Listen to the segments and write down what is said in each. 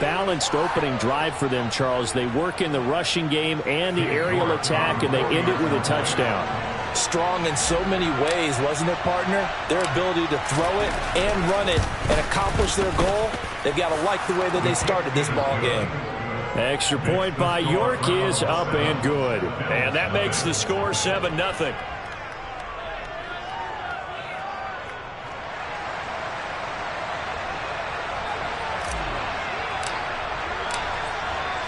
balanced opening drive for them, Charles. They work in the rushing game and the aerial attack, and they end it with a touchdown. Strong in so many ways, wasn't it, partner? Their ability to throw it and run it and accomplish their goal, they've got to like the way that they started this ball game. Extra point by York is up and good. And that makes the score 7-0.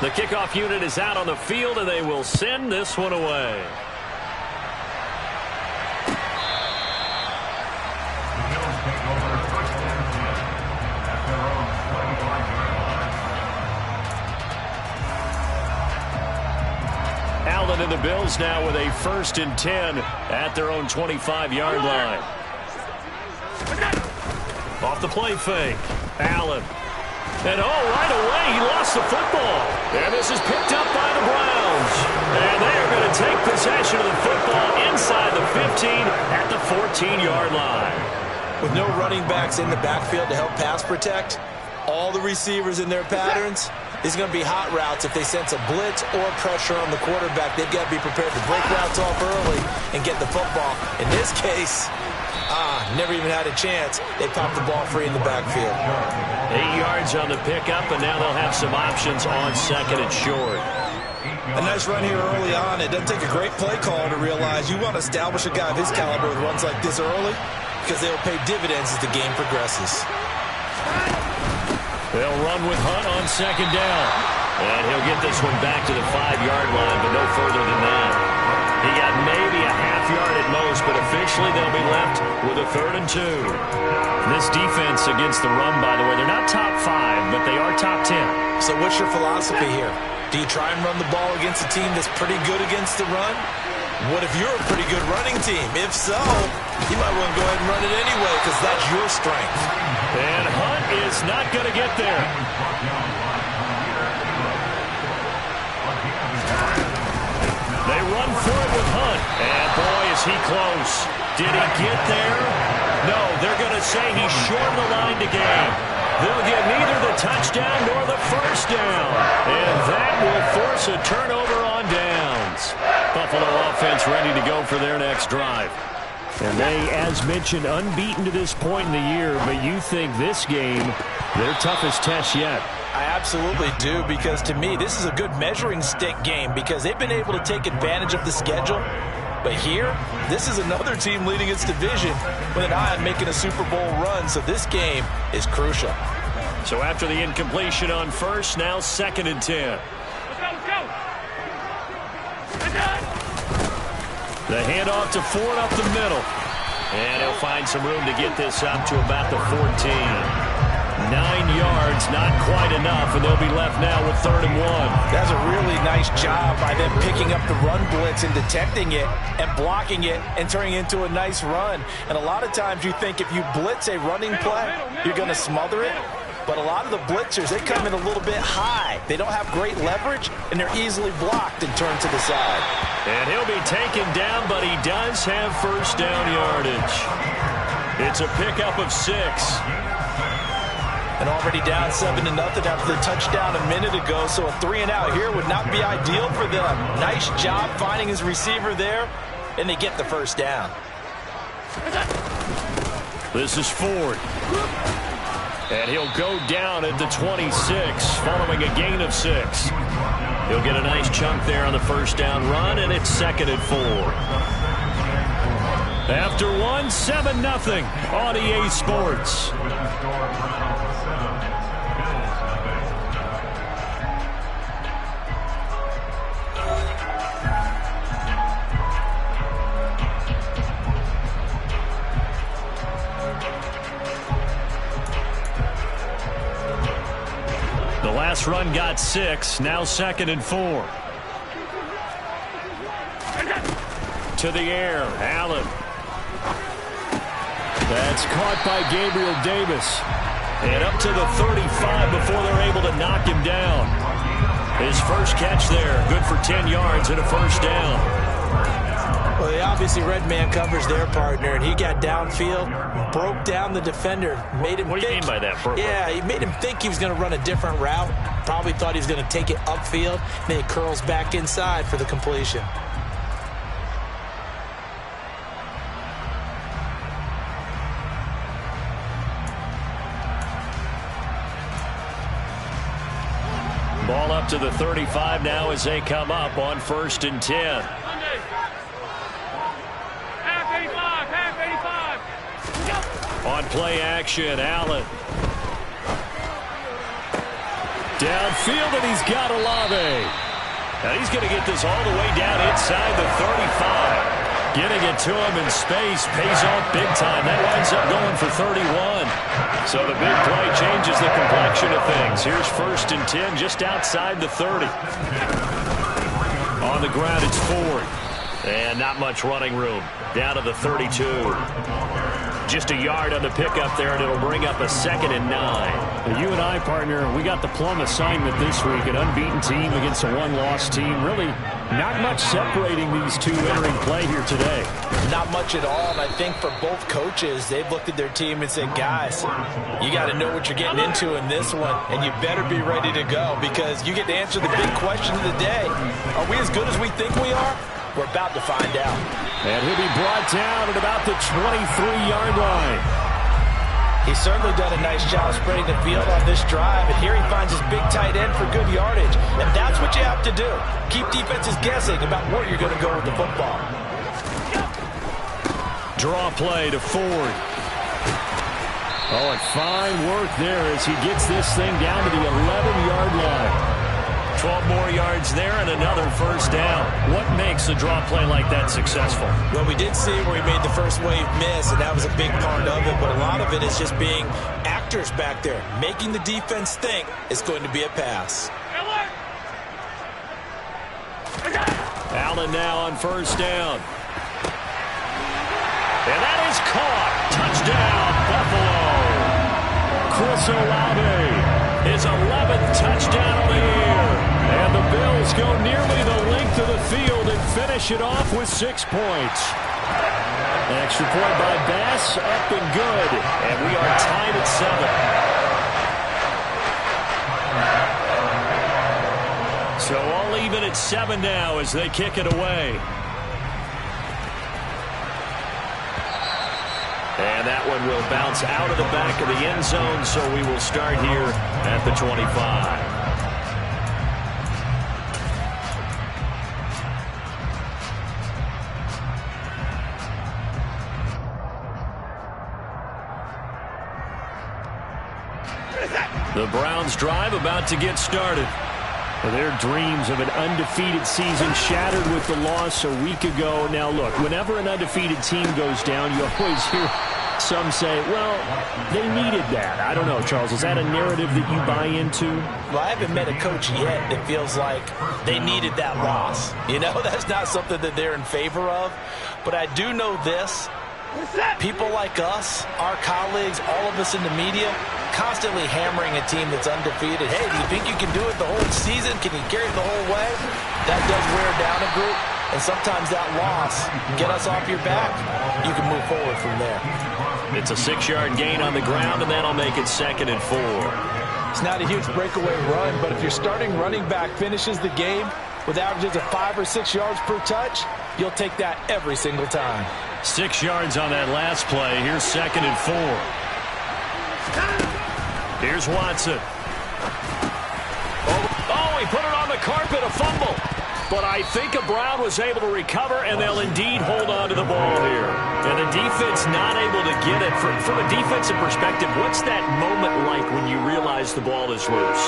The kickoff unit is out on the field, and they will send this one away. Allen and the Bills now with a 1st and 10 at their own 25-yard line. Off the play fake. Allen. And right away, he lost the football. And this is picked up by the Browns. And they are going to take possession of the football inside the 15 at the 14-yard line. With no running backs in the backfield to help pass protect, all the receivers in their patterns, it's going to be hot routes if they sense a blitz or pressure on the quarterback. They've got to be prepared to break routes off early and get the football. In this case, never even had a chance. They popped the ball free in the backfield. 8 yards on the pickup, and now they'll have some options on 2nd and short. A nice run here early on. It doesn't take a great play caller to realize you want to establish a guy of his caliber with runs like this early because they will pay dividends as the game progresses. They'll run with Hunt on 2nd down. And he'll get this one back to the 5-yard line, but no further than that. He got maybe a half yard at most, but officially they'll be left with a 3rd and 2. This defense against the run, by the way, they're not top 5, but they are top 10. So what's your philosophy here? Do you try and run the ball against a team that's pretty good against the run? What if you're a pretty good running team? If so, you might want to go ahead and run it anyway because that's your strength. And Hunt is not going to get there. They run for it with Hunt. And boy, is he close. Did he get there? No, they're going to say he's short of the line to gain. They'll get neither the touchdown nor the 1st down. And that will force a turnover on downs. Buffalo offense ready to go for their next drive. And they, as mentioned, unbeaten to this point in the year, but you think this game, their toughest test yet. I absolutely do, because to me, this is a good measuring stick game because they've been able to take advantage of the schedule. But here, this is another team leading its division with an eye on making a Super Bowl run, so this game is crucial. So after the incompletion on 1st, now 2nd and 10. Let's go. The handoff to Ford up the middle. And he'll find some room to get this up to about the 14. 9 yards, not quite enough, and they'll be left now with 3rd and 1. That's a really nice job by them picking up the run blitz and detecting it and blocking it and turning it into a nice run. And a lot of times you think if you blitz a running play, you're going to smother it. But a lot of the blitzers, they come in a little bit high. They don't have great leverage, and they're easily blocked and turned to the side. And he'll be taken down, but he does have 1st down yardage. It's a pickup of 6. And already down 7-0 after the touchdown a minute ago, so a 3-and-out here would not be ideal for them. Nice job finding his receiver there, and they get the 1st down. This is Ford. And he'll go down at the 26, following a gain of 6. He'll get a nice chunk there on the 1st down run, and it's 2nd and 4. After 1, 7-0 on EA Sports. The last run got 6, now 2nd and 4. To the air, Allen. That's caught by Gabriel Davis. And up to the 35 before they're able to knock him down. His first catch there, good for 10 yards and a 1st down. Well, they obviously read man coverage their partner, and he got downfield, broke down the defender, made him What do you mean by that? Yeah, he made him think he was going to run a different route. Probably thought he was going to take it upfield. Then he curls back inside for the completion. Ball up to the 35 now as they come up on 1st and 10. On play action, Allen. Downfield, and he's got Olave. Now he's going to get this all the way down inside the 35. Getting it to him in space pays off big time. That winds up going for 31. So the big play changes the complexion of things. Here's 1st and 10 just outside the 30. On the ground, it's Ford. And not much running room. Down to the 32. Just a yard on the pickup there, and it'll bring up a 2nd and 9. Well, you and I, partner, we got the plum assignment this week. An unbeaten team against a one-loss team. Really not much separating these two entering play here today. Not much at all, and I think for both coaches, they've looked at their team and said, guys, you got to know what you're getting into in this one, and you better be ready to go because you get to answer the big question of the day. Are we as good as we think we are? We're about to find out. And he'll be brought down at about the 23-yard line. He's certainly done a nice job spreading the field on this drive, and here he finds his big tight end for good yardage. And that's what you have to do. Keep defenses guessing about where you're going to go with the football. Draw play to Ford. Oh, and fine work there as he gets this thing down to the 11-yard line. 12 more yards there and another 1st down. What makes a draw play like that successful? Well, we did see where he made the first wave miss, and that was a big part of it, but a lot of it is just being actors back there, making the defense think it's going to be a pass. Allen now on 1st down. And that is caught. Touchdown, Buffalo. Chris Olave. His 11th touchdown of the year. And the Bills go nearly the length of the field and finish it off with 6 points. An extra point by Bass, up and good. And we are tied at 7. So all even at 7 now as they kick it away. And that one will bounce out of the back of the end zone, so we will start here at the 25. The Browns drive about to get started. Their dreams of an undefeated season shattered with the loss a week ago. Now, look, whenever an undefeated team goes down, you always hear some say, well, they needed that. I don't know, Charles. Is that a narrative that you buy into? Well, I haven't met a coach yet that feels like they needed that loss. You know, that's not something that they're in favor of. But I do know this. People like us, our colleagues, all of us in the media, constantly hammering a team that's undefeated. Hey, do you think you can do it the whole season? Can you carry it the whole way? That does wear down a group, and sometimes that loss, get us off your back, you can move forward from there. It's a 6-yard gain on the ground, and that'll make it 2nd and 4. It's not a huge breakaway run, but if your starting running back finishes the game with averages of 5 or 6 yards per touch, you'll take that every single time. 6 yards on that last play. Here's 2nd and 4. Here's Watson. Oh, he put it on the carpet, a fumble. But I think Brown was able to recover, and they'll indeed hold on to the ball here. And the defense not able to get it. From a defensive perspective, what's that moment like when you realize the ball is loose?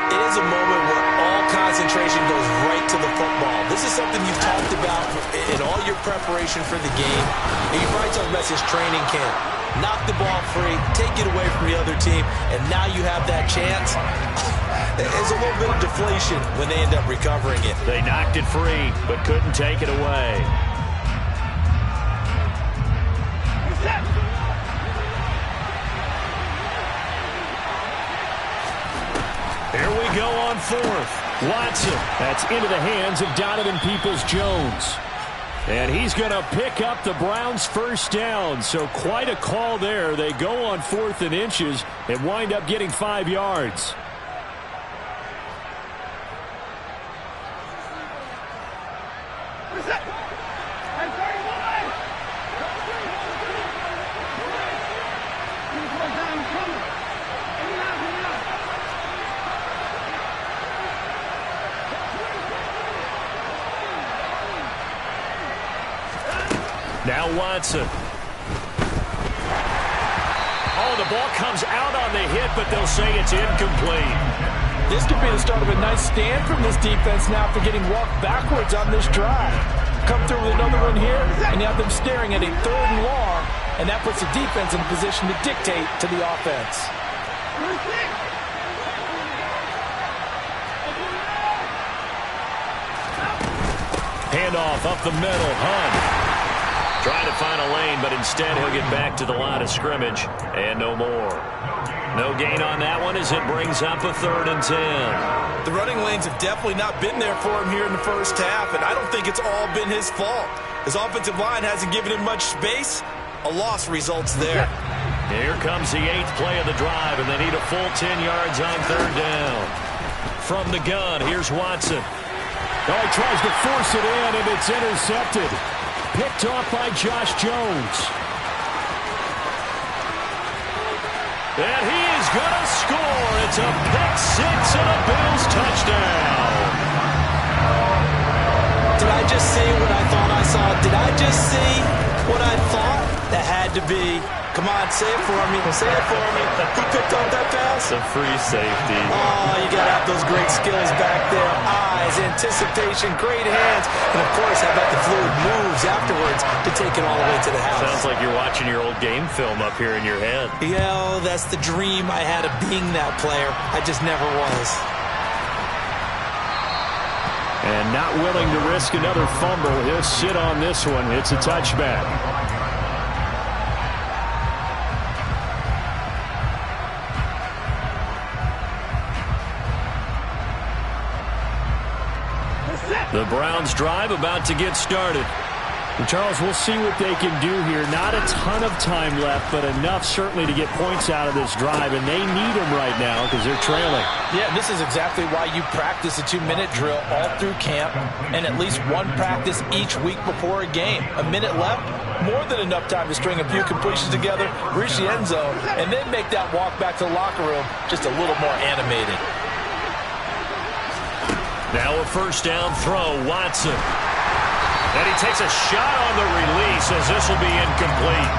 It is a moment where all concentration goes right to the football. This is something you've talked about in all your preparation for the game. And you probably talked about this training camp. Knock the ball free, take it away from the other team, and now you have that chance. There's a little bit of deflation when they end up recovering it. They knocked it free, but couldn't take it away. Here we go on 4th. Watson. That's into the hands of Donovan Peoples-Jones. And he's going to pick up the Browns' first down. So quite a call there. They go on 4th and inches and wind up getting 5 yards. Now Watson. Oh, the ball comes out on the hit, but they'll say it's incomplete. This could be the start of a nice stand from this defense now after getting walked backwards on this drive. Come through with another one here, and you have them staring at a 3rd and long, and that puts the defense in a position to dictate to the offense. Handoff up the middle. Hunt. Trying to find a lane, but instead he'll get back to the line of scrimmage, and no more. No gain on that one as it brings up a 3rd and 10. The running lanes have definitely not been there for him here in the first half, and I don't think it's all been his fault. His offensive line hasn't given him much space. A loss results there. Here comes the 8th play of the drive, and they need a full 10 yards on 3rd down. From the gun, here's Watson. Oh, he tries to force it in, and it's intercepted. Picked off by Josh Jones. And he is going to score. It's a pick 6 and a Bills touchdown. Did I just see what I thought I saw? Did I just see what I thought? That had to be. Come on, say it for me. Say it for me. He picked up that pass. It's a free safety. Oh, you got to have those great skills back there. Eyes, anticipation, great hands. And, of course, how about the fluid moves afterwards to take it all the way to the house. Sounds like you're watching your old game film up here in your head. Yeah, that's the dream I had of being that player. I just never was. And not willing to risk another fumble. He'll sit on this one. It's a touchback. The Browns drive about to get started. And Charles, we'll see what they can do here. Not a ton of time left, but enough certainly to get points out of this drive, and they need them right now because they're trailing. Yeah, this is exactly why you practice a 2-minute drill all through camp and at least one practice each week before a game. A minute left, more than enough time to string a few completions together, reach the end zone, and then make that walk back to the locker room just a little more animated. Now a first down throw, Watson. And he takes a shot on the release as this will be incomplete.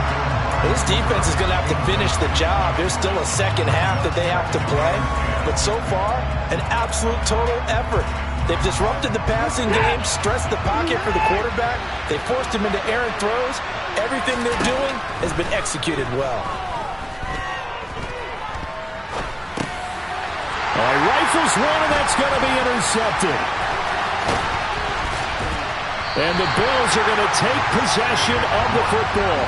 This defense is going to have to finish the job. There's still a second half that they have to play. But so far, an absolute total effort. They've disrupted the passing game, stressed the pocket for the quarterback. They forced him into errant throws. Everything they're doing has been executed well. Rifles one, and that's going to be intercepted. And the Bills are going to take possession of the football.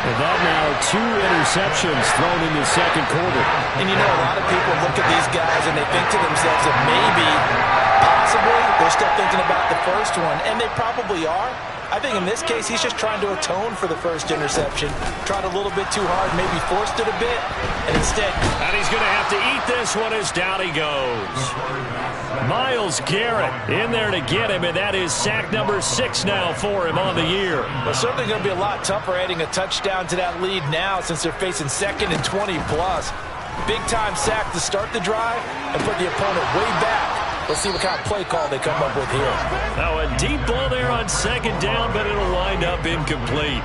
And that now 2 interceptions thrown in the second quarter. And you know, a lot of people look at these guys and they think to themselves that maybe, possibly, they're still thinking about the first one. And they probably are. I think in this case, he's just trying to atone for the first interception. Tried a little bit too hard, maybe forced it a bit, and instead... And he's going to have to eat this one as down he goes. Myles Garrett in there to get him, and that is sack number 6 now for him on the year. Well, certainly going to be a lot tougher adding a touchdown to that lead now since they're facing 2nd and 20-plus. Big-time sack to start the drive and put the opponent way back. Let's see what kind of play call they come up with here. Now a deep ball there on 2nd down, but it'll wind up incomplete.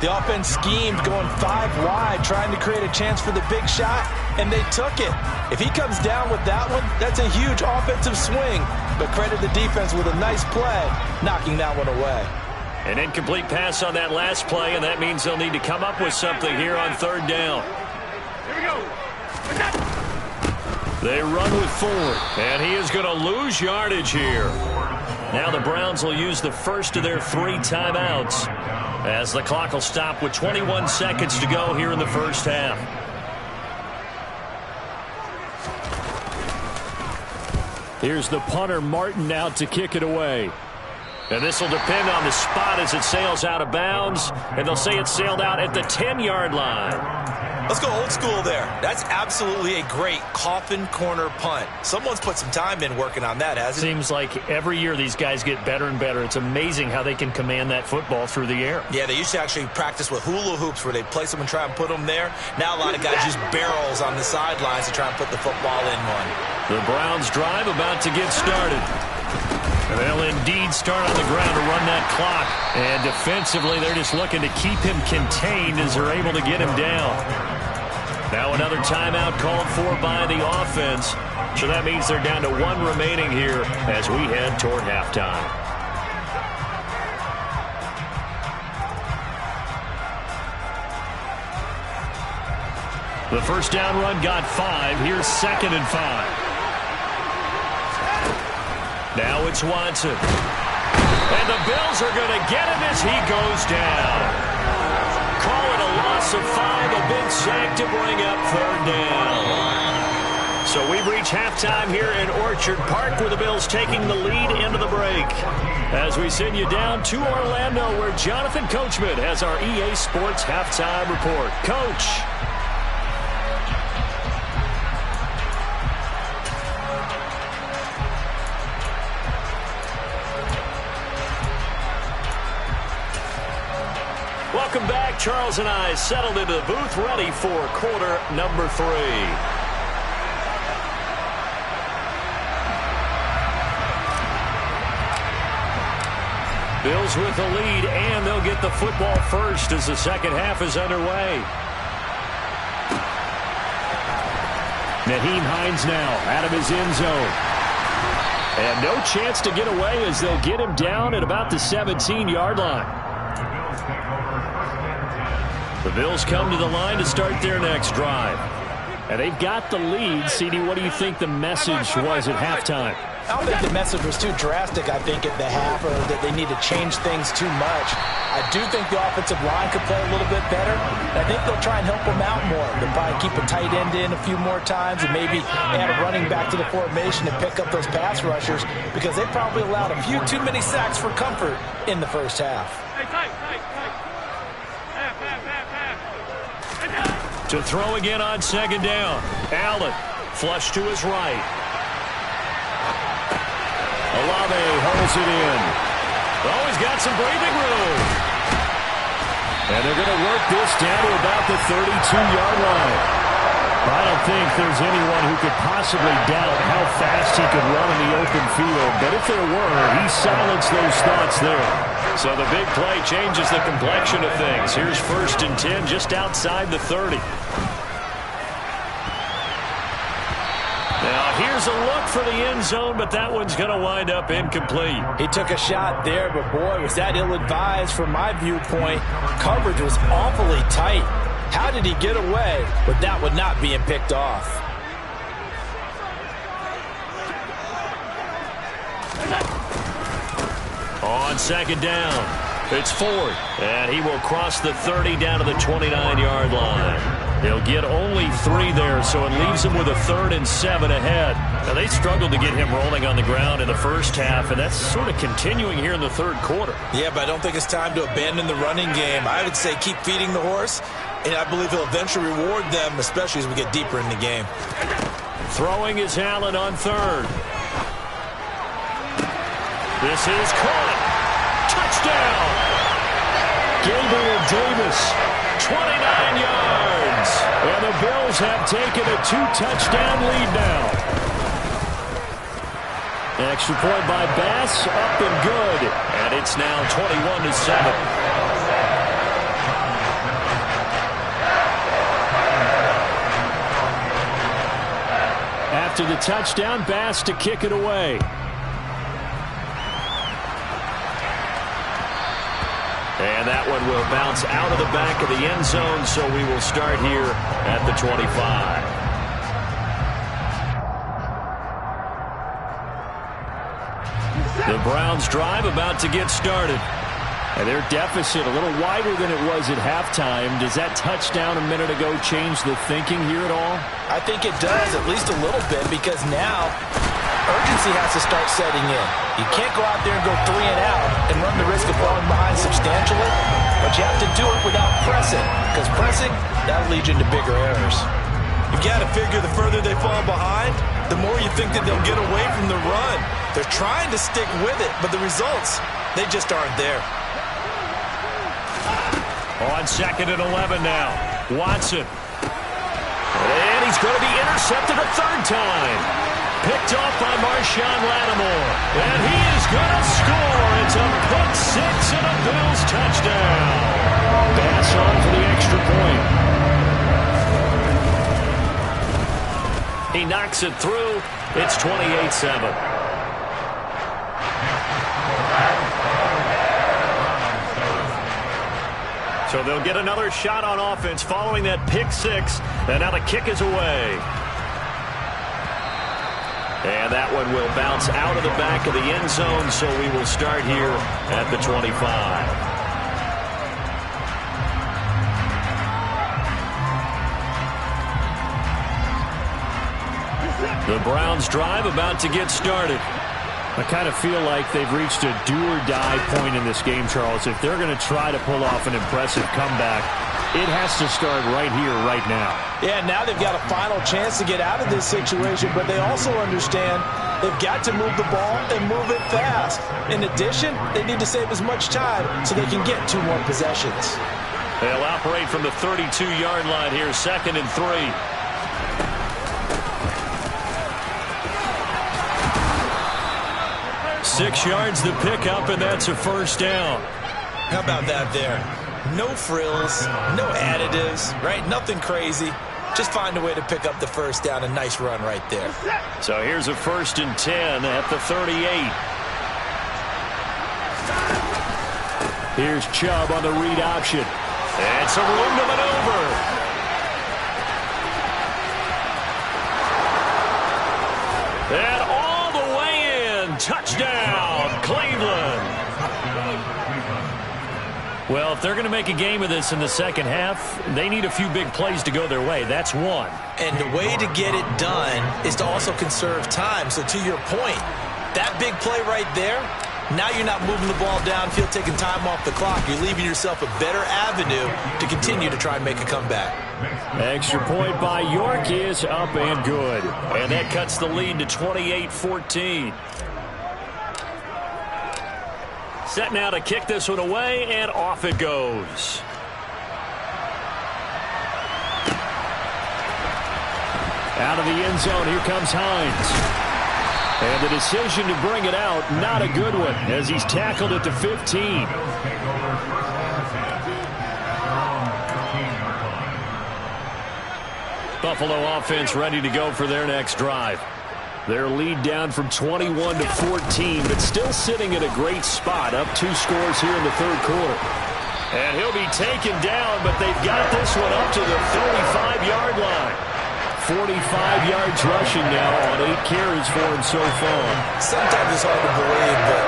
The offense schemed going 5 wide, trying to create a chance for the big shot, and they took it. If he comes down with that one, that's a huge offensive swing. But credit the defense with a nice play, knocking that one away. An incomplete pass on that last play, and that means they'll need to come up with something here on 3rd down. Here we go. They run with Ford, and he is going to lose yardage here. Now the Browns will use the first of their 3 timeouts as the clock will stop with 21 seconds to go here in the first half. Here's the punter, Martin, out to kick it away. And this will depend on the spot as it sails out of bounds. And they'll say it sailed out at the 10-yard line. Let's go old school there. That's absolutely a great coffin corner punt. Someone's put some time in working on that, hasn't it? Seems like every year these guys get better and better. It's amazing how they can command that football through the air. Yeah, they used to actually practice with hula hoops where they place them and try and put them there. Now a lot of guys use barrels on the sidelines to try and put the football in one. The Browns drive about to get started. And they'll indeed start on the ground to run that clock. And defensively, they're just looking to keep him contained as they're able to get him down. Now another timeout called for by the offense. So that means they're down to 1 remaining here as we head toward halftime. The first down run got 5. Here's 2nd and 5. Now it's Watson. And the Bills are going to get him as he goes down. Call it a loss of 5, a big sack to bring up 3rd down. So we've reached halftime here in Orchard Park with the Bills taking the lead into the break. As we send you down to Orlando where Jonathan Coachman has our EA Sports halftime report. Coach. Welcome back. Charles and I settled into the booth, ready for quarter number 3. Bills with the lead, and they'll get the football first as the second half is underway. Nyheim Hines now out of his end zone. And no chance to get away as they'll get him down at about the 17-yard line. The Bills come to the line to start their next drive. And they've got the lead. CD, what do you think the message was at halftime? I don't think the message was too drastic, I think, at the half, or that they need to change things too much. I do think the offensive line could play a little bit better. I think they'll try and help them out more. They'll probably keep a tight end in a few more times and maybe add a running back to the formation to pick up those pass rushers because they probably allowed a few too many sacks for comfort in the first half. To throw again on 2nd down. Allen, flush to his right. Olave holds it in. Oh, he's got some breathing room. And they're going to work this down to about the 32-yard line. I don't think there's anyone who could possibly doubt how fast he could run in the open field. But if there were, he silenced those thoughts there. So the big play changes the complexion of things. Here's 1st and 10 just outside the 30. Now here's a look for the end zone, but that one's going to wind up incomplete. He took a shot there, but boy, was that ill-advised from my viewpoint. Coverage was awfully tight. How did he get away with that one not being picked off? On 2nd down, it's Ford, and he will cross the 30 down to the 29-yard line. He'll get only 3 there, so it leaves him with a 3rd and 7 ahead. Now, they struggled to get him rolling on the ground in the first half, and that's sort of continuing here in the 3rd quarter. Yeah, but I don't think it's time to abandon the running game. I would say keep feeding the horse, and I believe he'll eventually reward them, especially as we get deeper in the game. Throwing is Allen on 3rd. This is caught. Touchdown. Gabriel Davis, 29 yards. And the Bills have taken a 2-touchdown lead now. Extra point by Bass, up and good. And it's now 21-7. After the touchdown, Bass to kick it away. And that one will bounce out of the back of the end zone, so we will start here at the 25. The Browns drive about to get started. And their deficit a little wider than it was at halftime. Does that touchdown a minute ago change the thinking here at all? I think it does, at least a little bit, because now urgency has to start setting in. You can't go out there and go 3 and out and run the risk of falling behind substantially, but you have to do it without pressing, because pressing, that'll lead you into bigger errors. You've got to figure the further they fall behind, the more you think that they'll get away from the run. They're trying to stick with it, but the results, they just aren't there. On 2nd and 11 now. Watson. And he's going to be intercepted a third time. Picked off by Marshawn Lattimore. And he is going to score. It's a pick six and a Bills touchdown. Pass on for the extra point. He knocks it through. It's 28-7. So they'll get another shot on offense following that pick six. And now the kick is away. And that one will bounce out of the back of the end zone, so we will start here at the 25. The Browns drive about to get started. I kind of feel like they've reached a do-or-die point in this game, Charles. If they're going to try to pull off an impressive comeback, it has to start right here, right now. Yeah, now they've got a final chance to get out of this situation, but they also understand they've got to move the ball and move it fast. In addition, they need to save as much time so they can get 2 more possessions. They'll operate from the 32-yard line here, 2nd and 3. 6 yards to pick up, and that's a first down. How about that there? No frills, no additives, right? Nothing crazy. Just find a way to pick up the first down. A nice run right there. So here's a 1st and 10 at the 38. Here's Chubb on the read option. And some room to maneuver. And all the way in. Touchdown, Cleveland. Well, if they're going to make a game of this in the second half, they need a few big plays to go their way. That's one. And the way to get it done is to also conserve time. So to your point, that big play right there, now you're not moving the ball downfield, taking time off the clock. You're leaving yourself a better avenue to continue to try and make a comeback. Extra point by York is up and good. And that cuts the lead to 28-14. Set now to kick this one away, and off it goes. Out of the end zone, here comes Hines. And the decision to bring it out, not a good one, as he's tackled at the 15. Buffalo offense ready to go for their next drive. Their lead down from 21 to 14, but still sitting at a great spot, up 2 scores here in the third quarter. And he'll be taken down, but they've got this one up to the 35-yard line. 45 yards rushing now on 8 carries for him so far. Sometimes it's hard to believe, but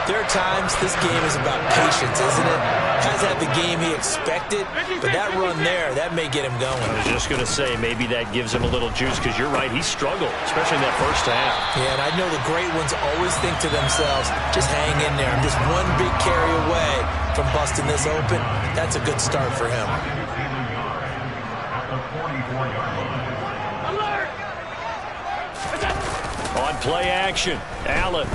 there are times this game is about patience, isn't it? Has had the game he expected, but that run there, that may get him going. I was just going to say, maybe that gives him a little juice, because you're right, he struggled, especially in that first half. Yeah, and I know the great ones always think to themselves, just hang in there. I'm just one big carry away from busting this open. That's a good start for him. On play action, Allen.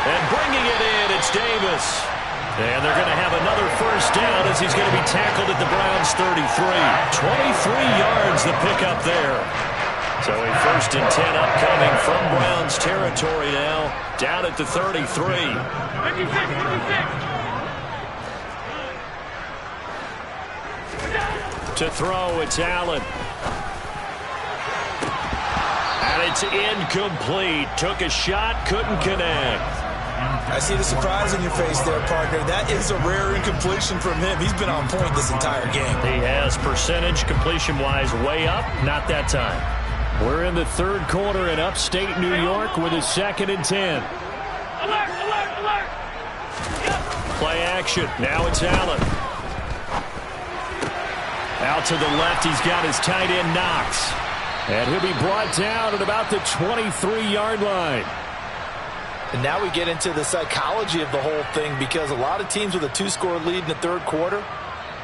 And bringing it in, it's Davis. And they're going to have another first down as he's going to be tackled at the Browns' 33. 23 yards the pickup there. So a 1st and 10 upcoming from Browns territory now, down at the 33. To throw, it's Allen. And it's incomplete. Took a shot, couldn't connect. I see the surprise on your face there, partner. That is a rare incompletion from him. He's been on point this entire game. He has percentage completion-wise way up. Not that time. We're in the third quarter in upstate New York with a 2nd and 10. Alert, alert, alert. Play action. Now it's Allen. Out to the left, he's got his tight end Knox. And he'll be brought down at about the 23-yard line. And now we get into the psychology of the whole thing, because a lot of teams with a 2-score lead in the third quarter,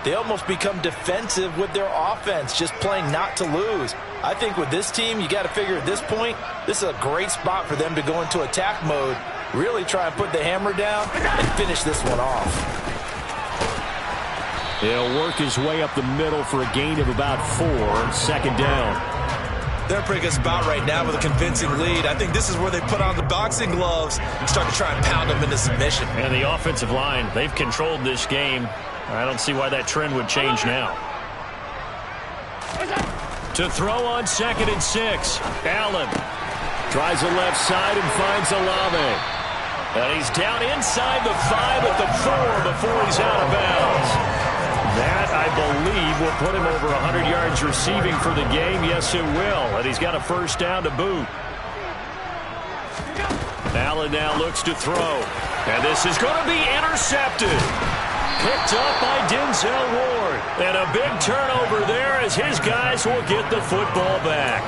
they almost become defensive with their offense, just playing not to lose. I think with this team, you got to figure at this point, this is a great spot for them to go into attack mode, really try and put the hammer down and finish this one off. He'll work his way up the middle for a gain of about 4, second down. They're a pretty good spot right now with a convincing lead. I think this is where they put on the boxing gloves and start to try and pound them into submission. And the offensive line, they've controlled this game. I don't see why that trend would change now. To throw on 2nd and 6. Allen tries the left side and finds Olave. And he's down inside the 5 at the 4 before he's out of bounds. That, I believe, will put him over 100 yards receiving for the game. Yes, it will. And he's got a first down to boot. Allen now looks to throw. And this is going to be intercepted. Picked up by Denzel Ward. And a big turnover there as his guys will get the football back.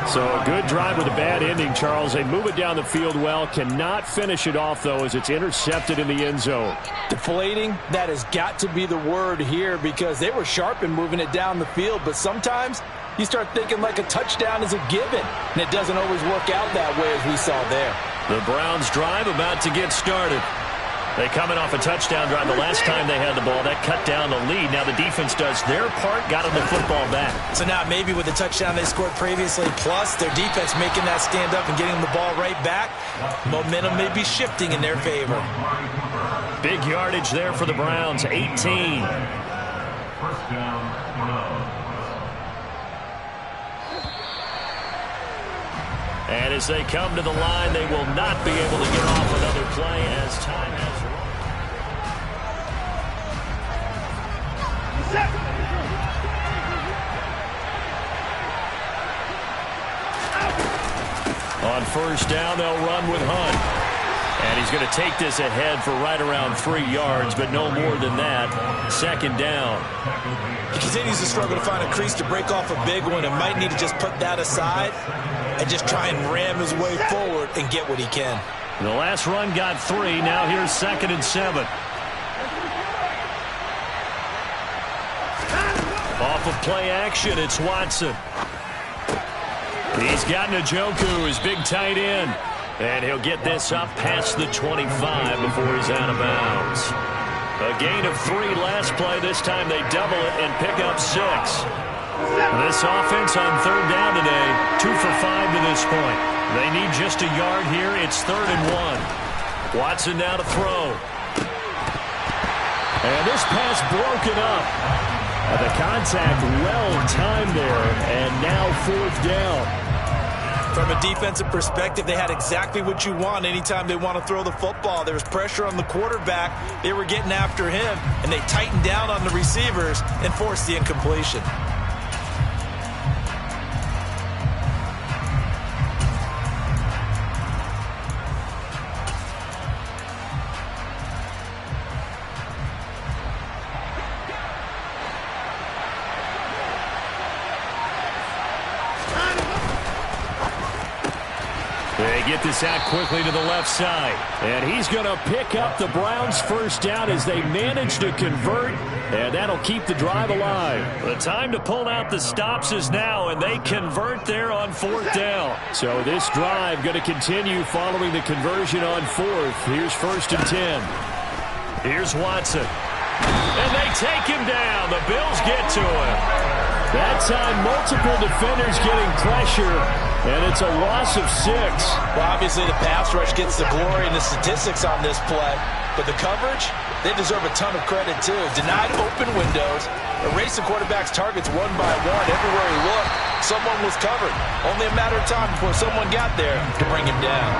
So a good drive with a bad ending, Charles. They move it down the field well. Cannot finish it off, though, as it's intercepted in the end zone. Deflating, that has got to be the word here, because they were sharp in moving it down the field. But sometimes you start thinking like a touchdown is a given, and it doesn't always work out that way as we saw there. The Browns drive about to get started. They coming off a touchdown drive the last time they had the ball. That cut down the lead. Now the defense does their part, got them the football back. So now maybe with the touchdown they scored previously, plus their defense making that stand up and getting the ball right back, momentum may be shifting in their favor. Big yardage there for the Browns, 18. And as they come to the line, they will not be able to get off another play as time has run. On first down, they'll run with Hunt. And he's going to take this ahead for right around 3 yards, but no more than that. Second down. He continues to struggle to find a crease to break off a big one, and might need to just put that aside and just try and ram his way forward and get what he can. The last run got 3. Now here's 2nd and 7. Off of play action, it's Watson. He's got Njoku, his big tight end. And he'll get this up past the 25 before he's out of bounds. A gain of 3 last play. This time they double it and pick up 6. This offense on third down today, 2 for 5 to this point. They need just a yard here. It's 3rd and 1. Watson now to throw. And this pass broken up. The contact well timed there, and now 4th down. From a defensive perspective, they had exactly what you want anytime they want to throw the football. There was pressure on the quarterback. They were getting after him, and they tightened down on the receivers and forced the incompletion. They get this out quickly to the left side. And he's going to pick up the Browns' first down as they manage to convert. And that'll keep the drive alive. The time to pull out the stops is now, and they convert there on 4th down. So this drive going to continue following the conversion on 4th. Here's 1st and 10. Here's Watson. And they take him down. The Bills get to him. That time, multiple defenders getting pressure, and it's a loss of 6. Well, obviously the pass rush gets the glory and the statistics on this play, but the coverage, they deserve a ton of credit too. Denied open windows, erased the quarterback's targets one by one. Everywhere he looked, someone was covered. Only a matter of time before someone got there to bring him down.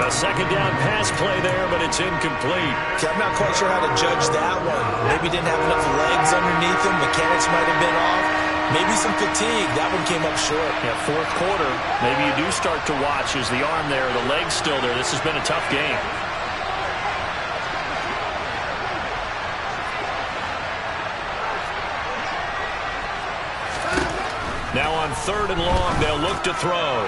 A second down pass play there, but it's incomplete. Okay, I'm not quite sure how to judge that one. Maybe didn't have enough legs underneath him. Mechanics might have been off. Maybe some fatigue. That one came up short. Yeah, 4th quarter, maybe you do start to watch as the arm there, the leg's still there. This has been a tough game. Now on 3rd and long, they'll look to throw.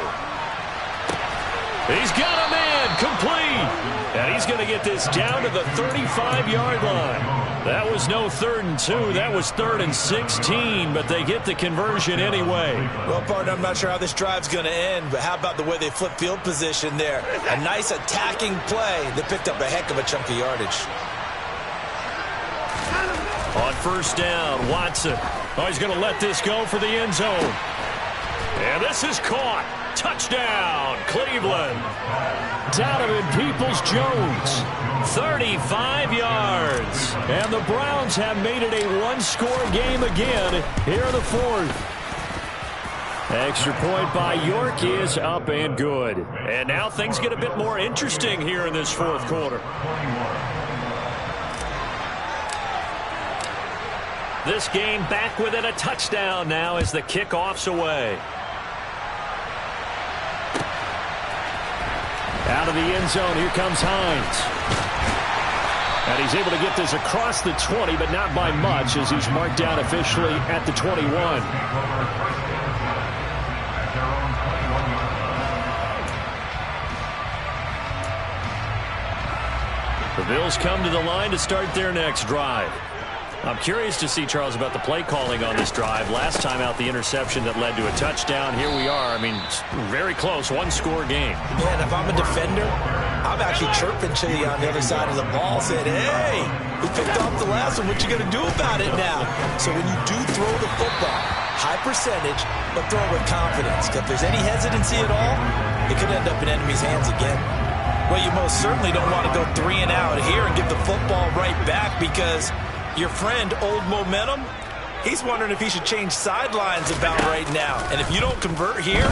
He's got a man, complete. And he's going to get this down to the 35-yard line. That was no 3rd and 2. That was 3rd and 16, but they get the conversion anyway. Well, partner, I'm not sure how this drive's going to end, but how about the way they flip field position there? A nice attacking play that picked up a heck of a chunk of yardage. On 1st down, Watson. Oh, he's going to let this go for the end zone. And this is caught. Touchdown, Cleveland. Donovan Peoples-Jones. 35 yards. And the Browns have made it a one-score game again here in the 4th. Extra point by York is up and good. And now things get a bit more interesting here in this 4th quarter. This game back within a touchdown now as the kickoff's away. Out of the end zone, here comes Hines. And he's able to get this across the 20, but not by much as he's marked down officially at the 21. The Bills come to the line to start their next drive. I'm curious to see, Charles, about the play calling on this drive. Last time out, the interception that led to a touchdown. Here we are. I mean, very close, one-score game. Man, if I'm a defender, I'm actually chirping to you on the other side of the ball, saying, hey, we picked off the last one. What you going to do about it now? So when you do throw the football, high percentage, but throw it with confidence. If there's any hesitancy at all, it could end up in enemy's hands again. Well, you most certainly don't want to go 3 and out here and give the football right back because your friend, Old Momentum, he's wondering if he should change sidelines about right now. And if you don't convert here,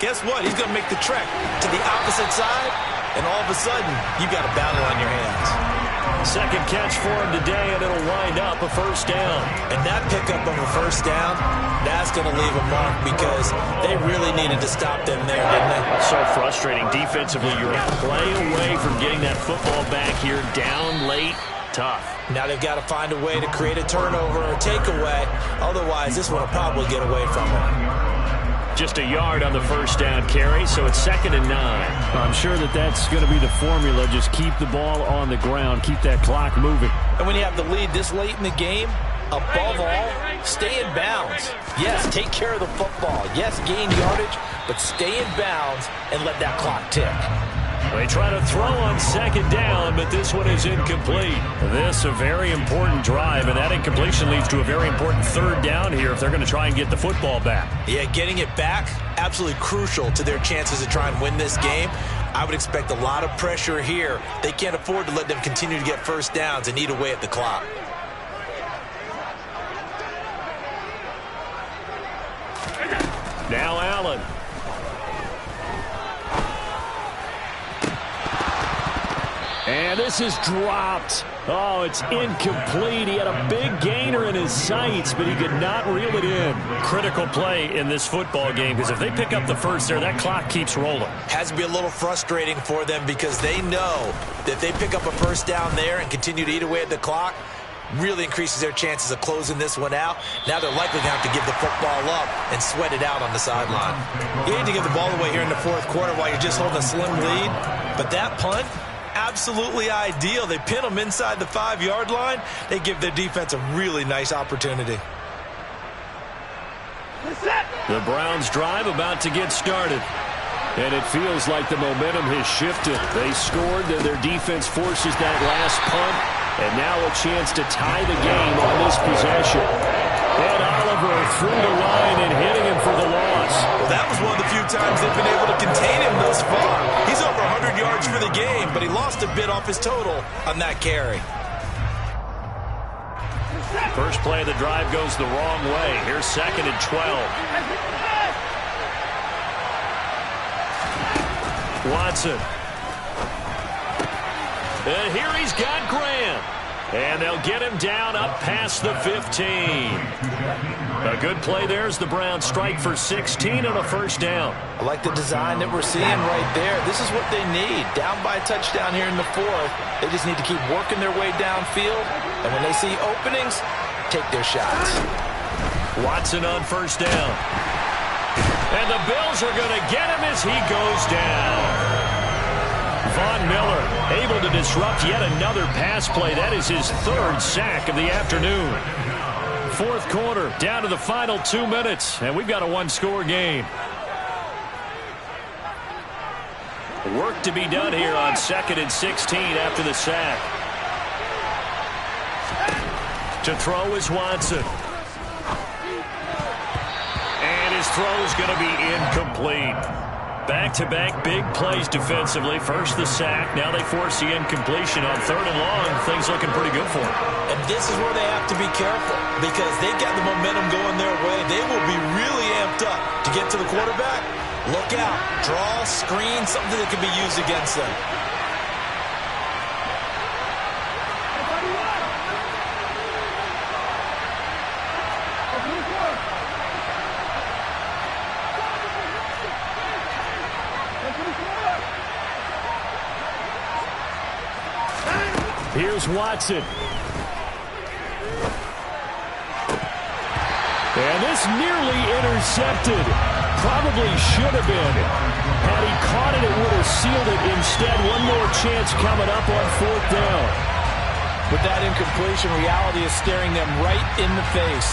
guess what? He's going to make the trek to the opposite side, and all of a sudden, you got a battle on your hands. Second catch for him today, and it'll wind up a 1st down. And that pickup of a 1st down, that's going to leave a mark because they really needed to stop them there, didn't they? So frustrating. Defensively, you're a play away from getting that football back here down late. Tough. Now they've got to find a way to create a turnover or takeaway. Otherwise, this one will probably get away from them. Just a yard on the 1st down carry, so it's 2nd and 9. I'm sure that's going to be the formula. Just keep the ball on the ground. Keep that clock moving. And when you have the lead this late in the game, above all, stay in bounds. Yes, take care of the football. Yes, gain yardage, but stay in bounds and let that clock tick. They try to throw on 2nd down, but this one is incomplete. This a very important drive, and that incompletion leads to a very important 3rd down here if they're going to try and get the football back. Yeah, getting it back, absolutely crucial to their chances to try and win this game. I would expect a lot of pressure here. They can't afford to let them continue to get 1st downs and eat away at the clock. Now Allen. And this is dropped. Oh, it's incomplete. He had a big gainer in his sights, but he could not reel it in. Critical play in this football game because if they pick up the 1st there, that clock keeps rolling. Has to be a little frustrating for them because they know that if they pick up a 1st down there and continue to eat away at the clock, really increases their chances of closing this one out. Now they're likely going to have to give the football up and sweat it out on the sideline. You need to give the ball away here in the 4th quarter while you're just holding a slim lead, but that punt, absolutely ideal. They pin them inside the 5-yard line. They give their defense a really nice opportunity. The Browns drive about to get started. And it feels like the momentum has shifted. They scored, then their defense forces that last punt. And now a chance to tie the game on this possession. And Oliver through the line and hitting him for the loss. Well, that was one of the few times they've been able to contain him thus far. He's over 100 yards for the game, but he lost a bit off his total on that carry. First play of the drive goes the wrong way. Here's 2nd and 12. Watson. And here he's got Graham. And they'll get him down up past the 15. A good play there as the Browns strike for 16 on a 1st down. I like the design that we're seeing right there. This is what they need. Down by a touchdown here in the 4th. They just need to keep working their way downfield. And when they see openings, take their shots. Watson on 1st down. And the Bills are going to get him as he goes down. Von Miller able to disrupt yet another pass play. That is his third sack of the afternoon. Fourth quarter, down to the final 2 minutes, and we've got a one-score game. Work to be done here on 2nd and 16 after the sack. To throw is Watson. And his throw is going to be incomplete. Back-to-back big plays defensively. First the sack. Now they force the incompletion on 3rd and long. Things looking pretty good for them. And this is where they have to be careful because they've got the momentum going their way. They will be really amped up to get to the quarterback. Look out. Draw, screen, something that can be used against them. Here's Watson. And this nearly intercepted. Probably should have been. Had he caught it, it would have sealed it. Instead, one more chance coming up on 4th down. With that incompletion, reality is staring them right in the face.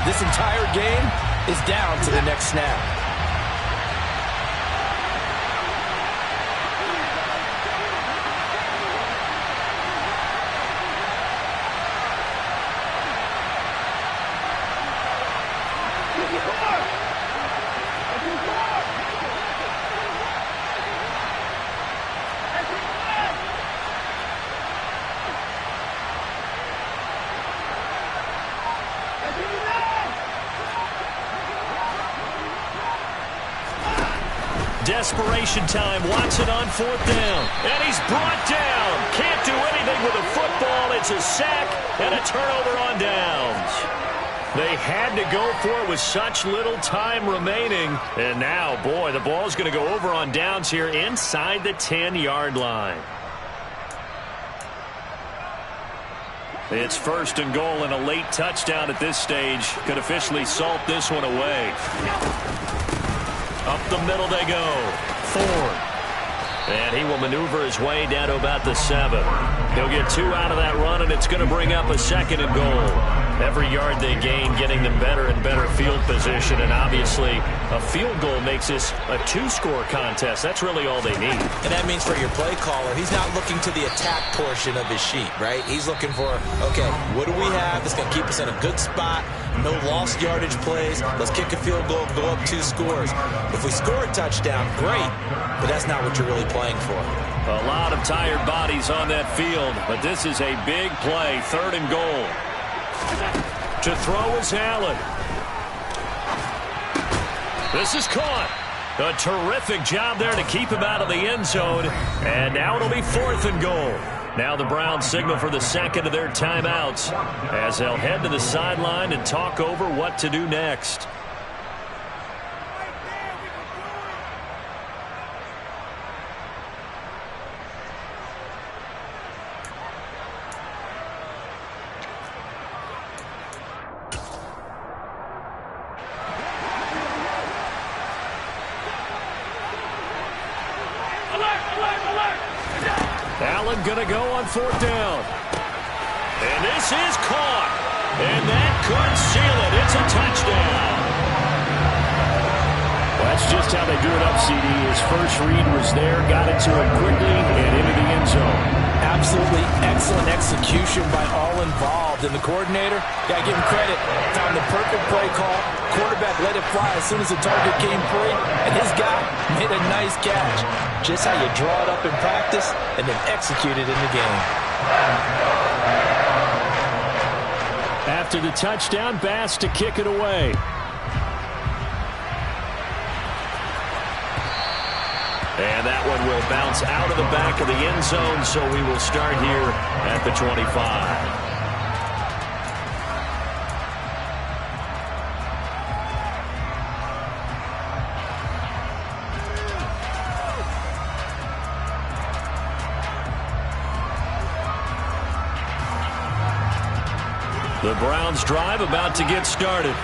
This entire game is down to the next snap. Desperation time. Watson on 4th down. And he's brought down. Can't do anything with a football. It's a sack and a turnover on downs. They had to go for it with such little time remaining. And now, boy, the ball's going to go over on downs here inside the 10-yard line. It's 1st and goal and a late touchdown at this stage could officially salt this one away. Up the middle they go. Ford. And he will maneuver his way down to about the 7. He'll get 2 out of that run, and it's going to bring up a 2nd and goal. Every yard they gain getting them better and better field position, and obviously a field goal makes this a 2-score contest. That's really all they need. And that means for your play caller, he's not looking to the attack portion of his sheet, right? He's looking for, okay, what do we have that's going to keep us in a good spot? No lost yardage plays. Let's kick a field goal, go up 2 scores. If we score a touchdown, great, but that's not what you're really playing for. A lot of tired bodies on that field, but this is a big play. 3rd and goal. To throw is Allen. This is caught. A terrific job there to keep him out of the end zone. And now it'll be 4th and goal. Now the Browns signal for the 2nd of their timeouts as they'll head to the sideline and talk over what to do next. Allen going to go on 4th down. And this is caught. And that could seal it. It's a touchdown. Well, that's just how they do it up, CD. His first read was there, got it to him quickly, and into the end zone. Absolutely excellent execution by all involved. And the coordinator, got to give him credit, found the perfect play call. Quarterback let it fly as soon as the target came free, and his guy made a nice catch. Just how you draw it up in practice and then execute it in the game. After the touchdown, Bass to kick it away. And that one will bounce out of the back of the end zone, so we will start here at the 25. The Browns drive about to get started.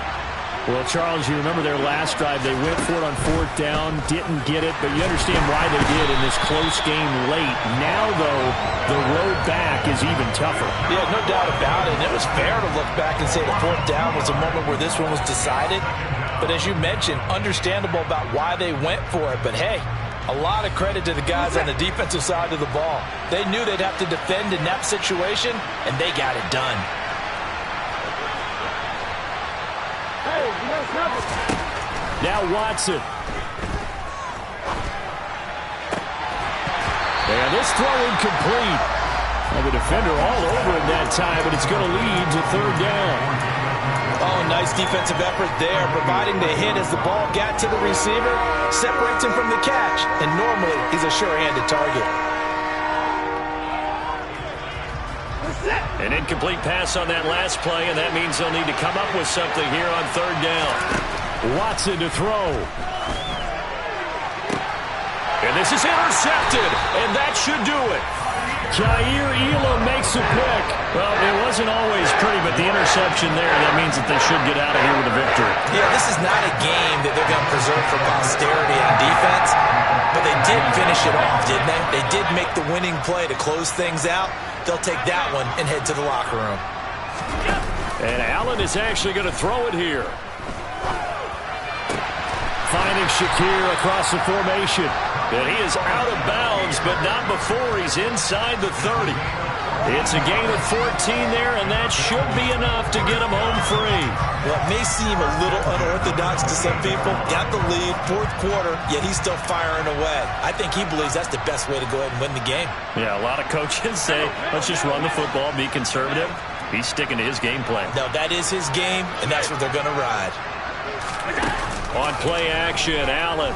Well, Charles, you remember their last drive. They went for it on 4th down, didn't get it, but you understand why they did in this close game late. Now, though, the road back is even tougher. Yeah, no doubt about it. And it was fair to look back and say the 4th down was a moment where this one was decided. But as you mentioned, understandable about why they went for it. But, hey, a lot of credit to the guys on the defensive side of the ball. They knew they'd have to defend in that situation, and they got it done. Now Watson. And this throw incomplete. And the defender all over him that time, but it's going to lead to 3rd down. Oh, nice defensive effort there, providing the hit as the ball got to the receiver, separates him from the catch, and normally he's a sure-handed target. An incomplete pass on that last play, and that means they'll need to come up with something here on 3rd down. Watson to throw. And this is intercepted, and that should do it. Jair Elam makes a pick. Well, it wasn't always pretty, but the interception there, that means that they should get out of here with a victory. Yeah, this is not a game that they're going to preserve for posterity on defense, but they did finish it off, didn't they? They did make the winning play to close things out. They'll take that one and head to the locker room. And Allen is actually going to throw it here. Finding Shakir across the formation. And he is out of bounds, but not before he's inside the 30. It's a gain of 14 there, and that should be enough to get him home free. Well, it may seem a little unorthodox to some people. Got the lead, 4th quarter, yet he's still firing away. I think he believes that's the best way to go ahead and win the game. Yeah, a lot of coaches say, let's just run the football, be conservative. He's sticking to his game plan. No, that is his game, and that's what they're going to ride. On play action, Allen.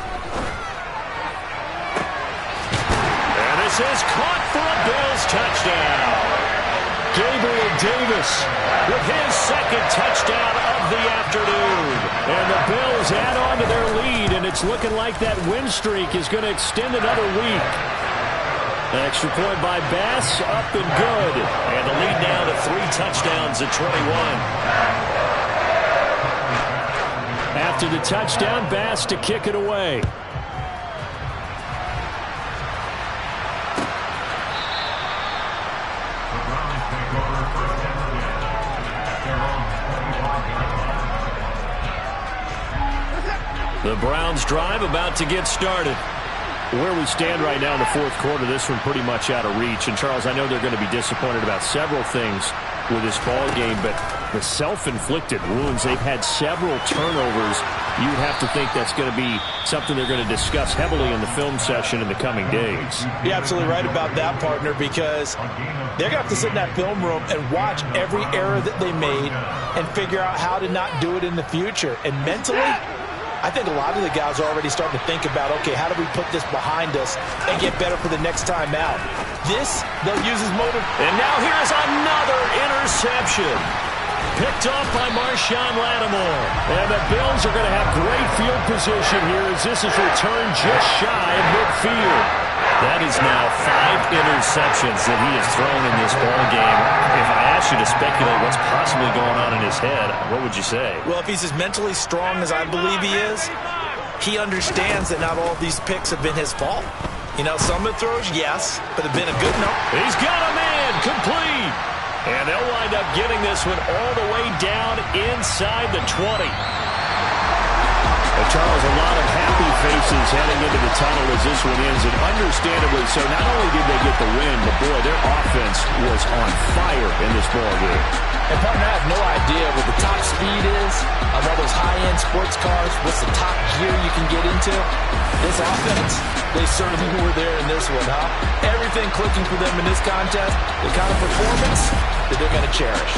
And this is caught for a Bills touchdown. Gabriel Davis With his 2nd touchdown of the afternoon. And the Bills add on to their lead, and it's looking like that win streak is going to extend another week. An extra point by Bass, up and good. And the lead now to 3 touchdowns at 21. After the touchdown, Bass to kick it away. The Browns drive about to get started. Where we stand right now in the 4th quarter, this one pretty much out of reach. And, Charles, I know they're going to be disappointed about several things with this ball game, but the self-inflicted wounds, they've had several turnovers. You'd have to think that's going to be something they're going to discuss heavily in the film session in the coming days. You're absolutely right about that, partner, because they're going to have to sit in that film room and watch every error that they made and figure out how to not do it in the future. And mentally, I think a lot of the guys are already starting to think about, okay, how do we put this behind us and get better for the next time out? This, they'll use as motive. And now here's another interception. Picked off by Marshawn Lattimore. And the Bills are going to have great field position here as this is returned just shy of midfield. That is now 5 interceptions that he has thrown in this ball game. If I asked you to speculate what's possibly going on in his head, what would you say? Well, if he's as mentally strong as I believe he is, he understands that not all of these picks have been his fault. You know, some of the throws, yes, but have been a good enough. He's got a man complete. And they'll wind up getting this one all the way down inside the 20. Well, Charles, a lot of happy faces heading into the tunnel as this one ends, and understandably so. Not only did they get the win, but boy, their offense was on fire in this ball game. And partner, I have no idea what the top speed is of all those high-end sports cars. What's the top gear you can get into? This offense, they certainly were there in this one, huh? Everything clicking for them in this contest, the kind of performance that they're going to cherish.